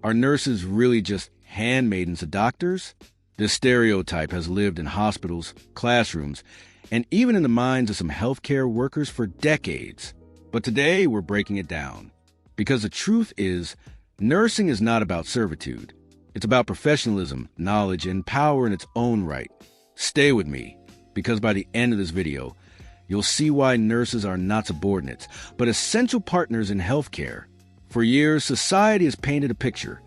Are nurses really just handmaidens of doctors? This stereotype has lived in hospitals, classrooms, and even in the minds of some healthcare workers for decades. But today, we're breaking it down. Because the truth is, nursing is not about servitude. It's about professionalism, knowledge, and power in its own right. Stay with me, because by the end of this video, you'll see why nurses are not subordinates, but essential partners in healthcare. For years, society has painted a picture: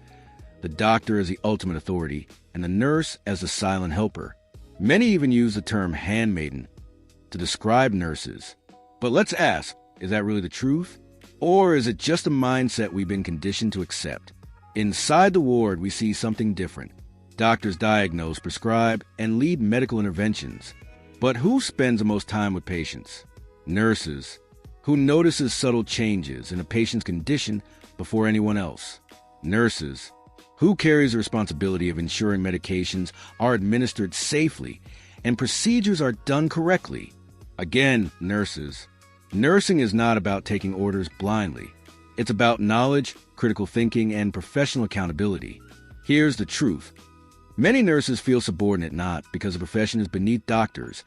the doctor as the ultimate authority, and the nurse as the silent helper. Many even use the term handmaiden to describe nurses. But let's ask, is that really the truth? Or is it just a mindset we've been conditioned to accept? Inside the ward, we see something different. Doctors diagnose, prescribe, and lead medical interventions. But who spends the most time with patients? Nurses. Who notices subtle changes in a patient's condition before anyone else? Nurses. Who carries the responsibility of ensuring medications are administered safely and procedures are done correctly? Again, nurses. Nursing is not about taking orders blindly. It's about knowledge, critical thinking, and professional accountability. Here's the truth. Many nurses feel subordinate not because the profession is beneath doctors,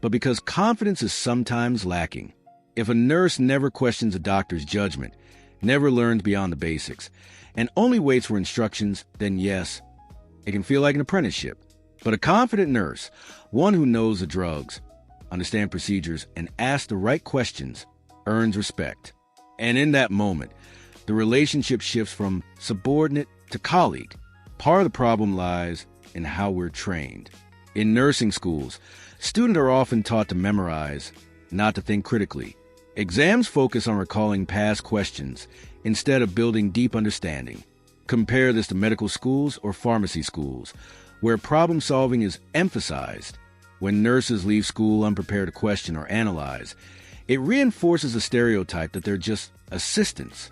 but because confidence is sometimes lacking. If a nurse never questions a doctor's judgment, never learns beyond the basics, and only waits for instructions, then yes, it can feel like an apprenticeship. But a confident nurse, one who knows the drugs, understands procedures, and asks the right questions, earns respect. And in that moment, the relationship shifts from subordinate to colleague. Part of the problem lies in how we're trained. In nursing schools, students are often taught to memorize, not to think critically. Exams focus on recalling past questions instead of building deep understanding. Compare this to medical schools or pharmacy schools, where problem solving is emphasized. When nurses leave school unprepared to question or analyze, it reinforces the stereotype that they're just assistants.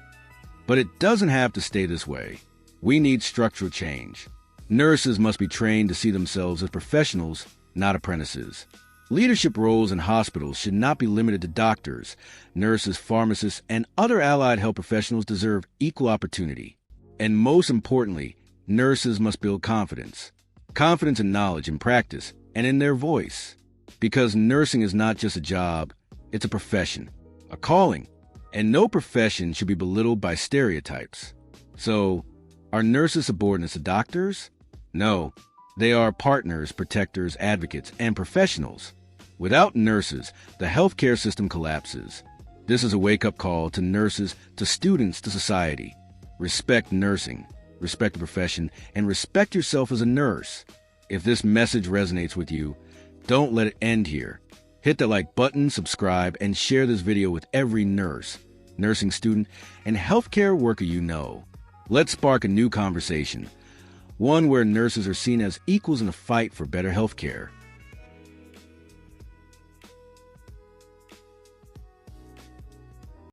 But it doesn't have to stay this way. We need structural change. Nurses must be trained to see themselves as professionals, not apprentices. Leadership roles in hospitals should not be limited to doctors. Nurses, pharmacists, and other allied health professionals deserve equal opportunity. And most importantly, nurses must build confidence. Confidence in knowledge and practice, and in their voice. Because nursing is not just a job, it's a profession, a calling. And no profession should be belittled by stereotypes. So, are nurses subordinates to doctors? No, they are partners, protectors, advocates, and professionals. Without nurses, the healthcare system collapses. This is a wake-up call to nurses, to students, to society. Respect nursing, respect the profession, and respect yourself as a nurse. If this message resonates with you, don't let it end here. Hit the like button, subscribe, and share this video with every nurse, nursing student, and healthcare worker you know. Let's spark a new conversation, one where nurses are seen as equals in a fight for better healthcare.